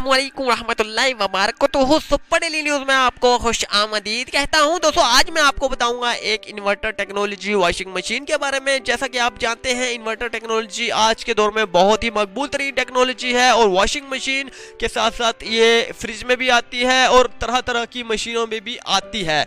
अस्सलामुअलैकुम रहमतुल्लाहि व बरकातुहू। सुपर डेली न्यूज़ में आपको खुश आमदीद कहता हूं। दोस्तों आज मैं आपको बताऊंगा एक इन्वर्टर टेक्नोलॉजी वॉशिंग मशीन के बारे में। जैसा कि आप जानते हैं इन्वर्टर टेक्नोलॉजी आज के दौर में बहुत ही मकबूल तरीन टेक्नोलॉजी है और वॉशिंग मशीन के साथ साथ ये फ्रिज में भी आती है और तरह तरह की मशीनों में भी आती है।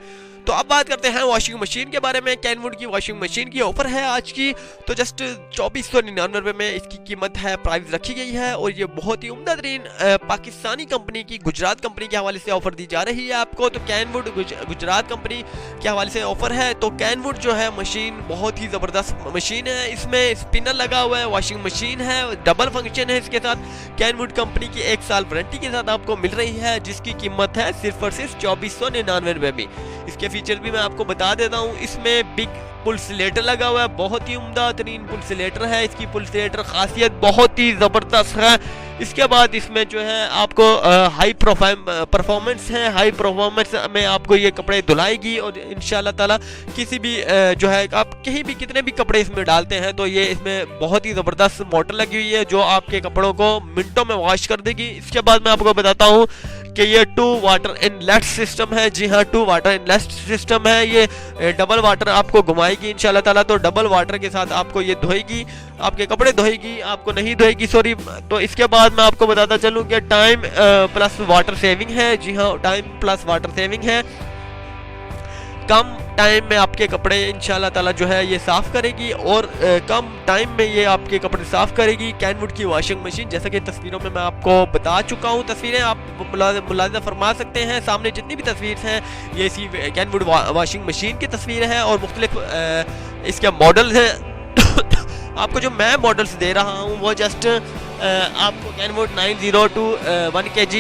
तो अब बात करते हैं वॉशिंग मशीन के बारे में। कैनवुड की वॉशिंग मशीन की ऑफर है आज की, तो जस्ट 2499 में इसकी कीमत है, प्राइस रखी गई है। और ये बहुत ही उम्दा तरीन पाकिस्तानी कंपनी की, गुजरात कंपनी के हवाले से ऑफर दी जा रही है आपको। तो कैनवुड गुजरात कंपनी के हवाले से ऑफर है। तो कैनवुड जो है मशीन बहुत ही ज़बरदस्त मशीन है। इसमें स्पिनर लगा हुआ है, वॉशिंग मशीन है, डबल फंक्शन है। इसके साथ कैनवुड कंपनी की 1 साल वारंटी के साथ आपको मिल रही है, जिसकी कीमत है सिर्फ और सिर्फ 2499 में। इसके फीचर भी मैं आपको बता देता हूँ। इसमें बिग पुल्सलेटर लगा हुआ है, बहुत ही उम्दा तरीन पुल्सलेटर है। इसकी पुल्सलेटर खासियत बहुत ही ज़बरदस्त है। इसके बाद इसमें जो है आपको हाई परफॉर्मेंस है। हाई परफॉर्मेंस में आपको ये कपड़े धुलाएगी और इंशाल्लाह ताला किसी भी जो है आप कहीं भी कितने भी कपड़े इसमें डालते हैं तो ये इसमें बहुत ही ज़बरदस्त मोटर लगी हुई है जो आपके कपड़ों को मिनटों में वॉश कर देगी। इसके बाद मैं आपको बताता हूँ कि ये 2 वाटर इनलेट सिस्टम है। जी हाँ, 2 वाटर इनलेट सिस्टम है। ये डबल वाटर आपको घुमाएगी इंशाल्लाह ताला। तो डबल वाटर के साथ आपको ये धोएगी, आपके कपड़े धोएगी, आपको नहीं धोएगी सॉरी। तो इसके बाद मैं आपको बताता चलूँ कि टाइम प्लस वाटर सेविंग है। जी हाँ, टाइम प्लस वाटर सेविंग है। कम टाइम में आपके कपड़े इंशाल्लाह ताला जो है ये साफ़ करेगी और कम टाइम में ये आपके कपड़े साफ़ करेगी। कैनवुड की वॉशिंग मशीन, जैसा कि तस्वीरों में मैं आपको बता चुका हूँ, तस्वीरें आप मुलाज़ा फरमा सकते हैं। सामने जितनी भी तस्वीर हैं ये इसी कैनवुड वॉशिंग मशीन की तस्वीर हैं और मुख्तलिफ इसके मॉडल हैं। आपको जो मैं मॉडल्स दे रहा हूँ वो जस्ट आपको कैनवुड 90 1 kg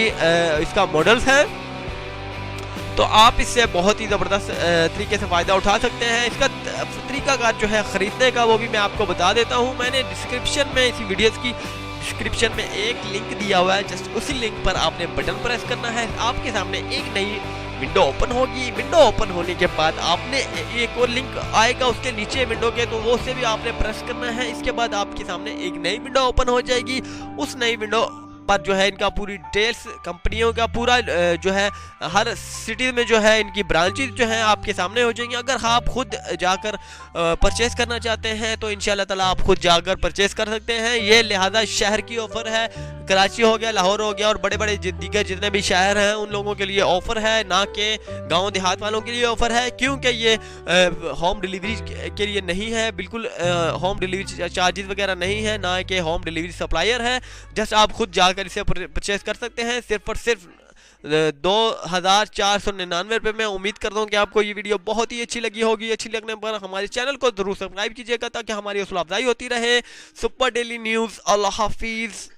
इसका मॉडल्स है। तो आप इससे बहुत ही ज़बरदस्त तरीके से फ़ायदा उठा सकते हैं। इसका तरीकाकार जो है ख़रीदने का वो भी मैं आपको बता देता हूँ। मैंने डिस्क्रिप्शन में, इसी वीडियोज़ की डिस्क्रिप्शन में एक लिंक दिया हुआ है। जस्ट उसी लिंक पर आपने बटन प्रेस करना है, आपके सामने एक नई विंडो ओपन होगी। विंडो ओपन होने के बाद आपने एक और लिंक आएगा उसके नीचे विंडो के, तो वो से भी आपने प्रेस करना है। इसके बाद आपके सामने एक नई विंडो ओपन हो जाएगी। उस नई विंडो पर जो है इनका पूरी डिटेल्स, कंपनियों का पूरा जो है हर सिटी में जो है इनकी ब्रांचेस जो है आपके सामने हो जाएंगी। अगर आप खुद जाकर परचेस करना चाहते हैं तो इंशाल्लाह ताला आप खुद जाकर परचेस कर सकते हैं। ये लिहाजा शहर की ऑफ़र है, कराची हो गया, लाहौर हो गया और बड़े बड़े दीगर जितने भी शहर हैं उन लोगों के लिए ऑफ़र है, ना कि गाँव देहात वालों के लिए ऑफ़र है। क्योंकि ये होम डिलीवरी के लिए नहीं है, बिल्कुल होम डिलीवरी चार्जेस वगैरह नहीं है, ना कि होम डिलीवरी सप्लायर है। जस्ट आप खुद जाकर इसे परचेस कर सकते हैं सिर्फ और सिर्फ 2499 रुपये में। उम्मीद करता हूँ कि आपको ये वीडियो बहुत ही अच्छी लगी होगी। अच्छी लगने पर हमारे चैनल को ज़रूर सब्सक्राइब कीजिएगा ताकि हमारी हौसला अफजाई होती रहे। सुपर डेली न्यूज़, अल्लाह हाफिज़।